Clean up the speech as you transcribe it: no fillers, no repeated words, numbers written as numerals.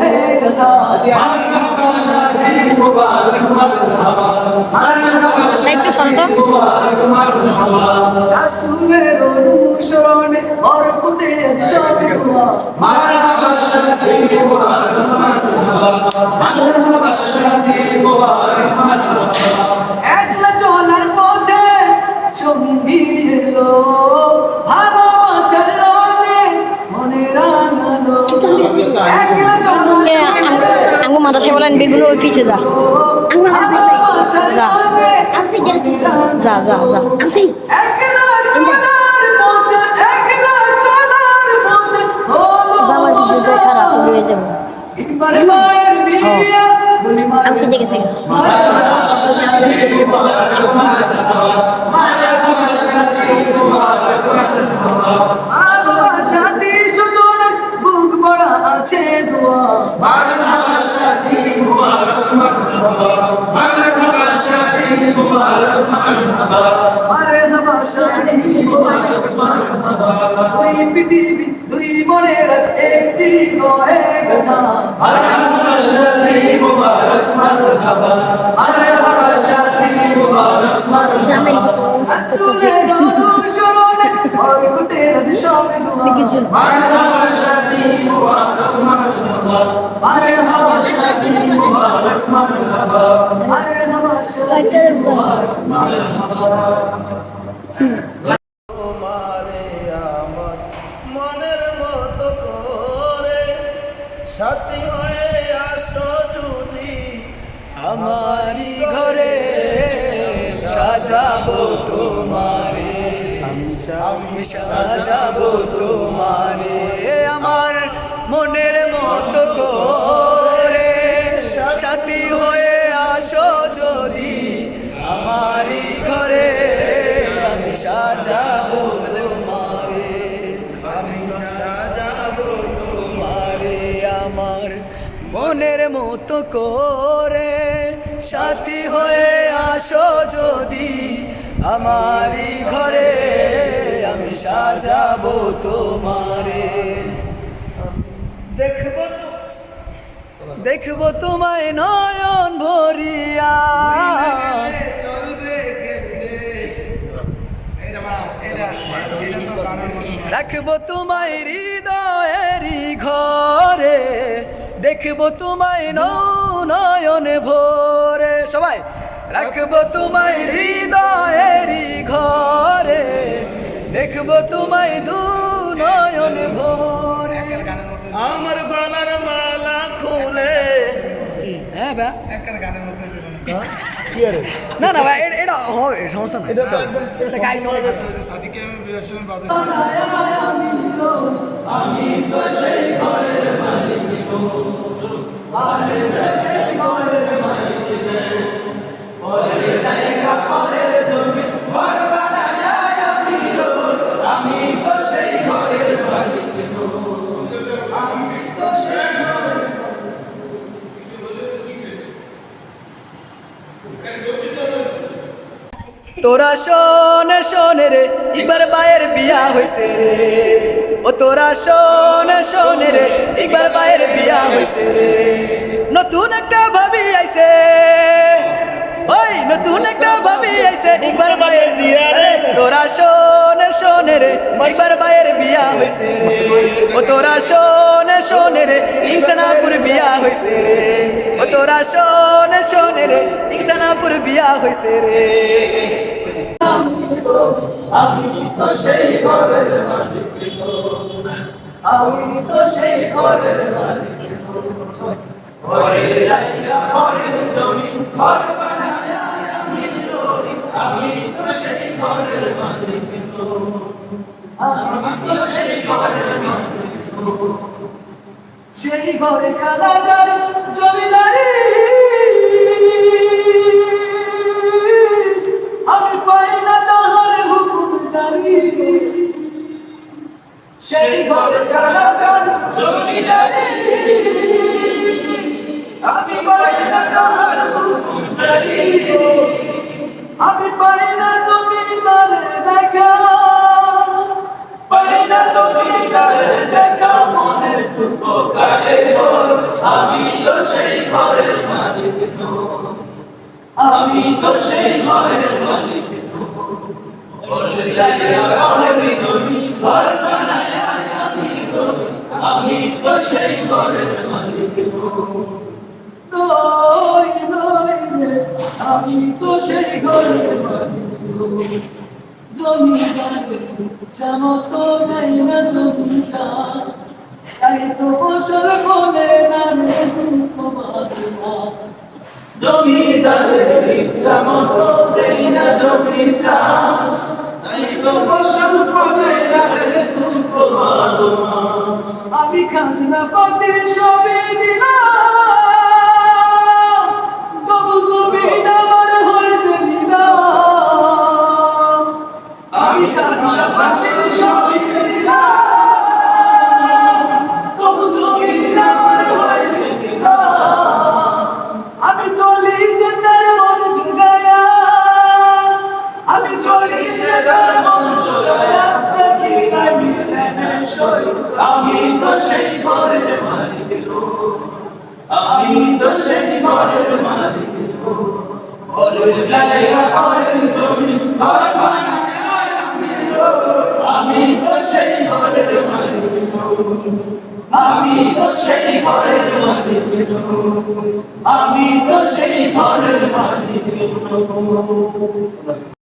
रहेगा था मरहबा शादी मुबारक मरहबा मरहबा शादी मुबारक मरहबा रसूलेर रूह शरणे बरकते आज शादी दुआ मरहबा शादी मुबारक मरहबा मरहबा शादी मुबारक मरहबा একলা চলার পথে সঙ্গী এলো ভালোবাসার রঙে মনে রাঙালো একলা চলার আঙ্গু মাদ্রাসা বলেন বেগুলো ওই পিছে যা যা যা যা যা একলা চলার পথে একলা চলার পথে যাওয়ার কিছু খারাপ চলে হয়ে যাবো একবারে মায়ের বিয়া বলি আমি সিদ্ধে গেছে বাবার সাথী সুজনের বুক ভরা আছে দোয়া মারহাবা শাদি মুবারক মারহাবা মারহাবা শাদি মুবারক মারহাবা মারহাবা শাদি মুবারক মারহাবা দুই পৃথিবী দুই মনের আজ একটি হয়ে গেথা মারহাবা শাদি মুবারক মারহাবা মারহাবা শাদি মুবারক মারহাবা আসুলের অনুসরণে বরকতে আজ শাদি দুয়া মারহাবা শাদি মুবারক মারহাবা মারহাবা শাদি মুবারক মারহাবা মারহাবা শাদি মুবারক মারহাবা তোমারে আমার মনের মতো করে সাথী হয়ে আসো যদি আমারি ঘরে সাজাবো তোমারে আমি সাজাবো তোমারে আমার মনের মতো করে সাথী হয়ে আসো যদি আমারি ঘরে আমি সাজাবো তোমারে আমি সাজাবো তোমারে আমার মনের মতো করে সাথী হয়ে আসো যদি আমারি ঘরে আমি সাজাবো তোমারে দেখবো তো দেখবো তোমায় নয়ন ভরিয়া চলবে রাখবো তোমায় হৃদয়েরই ঘরে দেখবো তোমায় নয়ন ভরে সবাই রাখবো তোমায় হৃদয়েরই ঘরে দেখবো তোমায় দু নয়ন ভরে আমার গলার মালা খুলে হ্যাঁ ভাই কি আরে না না ভাই এটা হবে সমস্যা নাই এটা তো একদম এটা গাইস হবে সাদিকে আমি বিরাসন বাজে আমি তো সেই ঘরের মালিক গো আরে সেই ঘরের মালিক গো পরের জায়গা পরের জমি ঘর বানায়া আমি তো সেই ঘরের মালিক গো আমি তো সেই ঘরের তোরা শোনে শোনে রে একবার বায়ের বিয়া হইছে রে ও তোরা শোনে শোনে রে একবার বায়ের বিয়া হইছে রে নতুন একটা ভাবি আইছে ওই নতুন একটা ভাবি আইছে একবার বায়ের বিয়া রে তোরা শোনে শোনে রে একবার বায়ের বিয়া হইছে রে ও তোরা শোনে শোনে রে ইনসানাপুর বিয়া হইছে রে ও তোরা শোনে শোনে রে ইনসানাপুর বিয়া হইছে রে আমি তো সেই ঘরের মালিক গো আমি তো সেই ঘরের মালিক গো পরের জায়গা পরের জমি ঘর বানায়া আমি তো সেই ঘরের মালিক গো আমি তো সেই ঘরের মালিক গো সেই ঘরে কাদা যার জমিদারি আমি পাই না তাহার হুকুম জারি সেই ঘর কালা চাঁদ জমিদারি আমি পাই না তাহার হুকুম জারি আমি পাই না জমিদারের দেখা পাই না জমিদারের দেখা মনের দুঃখ কারে আমি তো সেই ঘরের মালিক নই, আমি তো সেই ঘরের মালিক নই। ওরে জায়গা ঘরের জমি ঘর বানায় আমি রই, আমি তো সেই ঘরের মালিক নই, নই রে, আমি তো সেই ঘরের মালিক নই। জমিদারের সামতো নাই না জমি চাই, তাই তো বছর বলে না রে দুঃখ বাঁধনা। জমিদারের ইচ্ছা মতো দেই না জমি চাই, তাই তো ফসল ফলে না রে দুঃখ বাঁধনা। আমি খাজনা পাতি সবই দিলাম, তবু জমিন আমার হয়েছে নিলাম। আমি খাজনা পাতি সবই দিলাম, তবু জমিন আমার হয়েছে নিলাম। আমি চলি যে তার মন জুগায়া, আমি চলি যে তার মন জুগায়া, দেখি না মিলে না সই, আমি তো সেই ঘরের মালিক নই, আমি তো সেই ঘরের মালিক নই। ওরে জায়গা ঘরের জমি ঘর বানায় আমি রই, আমি তো সেই ঘরের মালিক নই, আমি তো সেই ঘরের মালিক নই, আমি তো সেই ঘরের মালিক নই।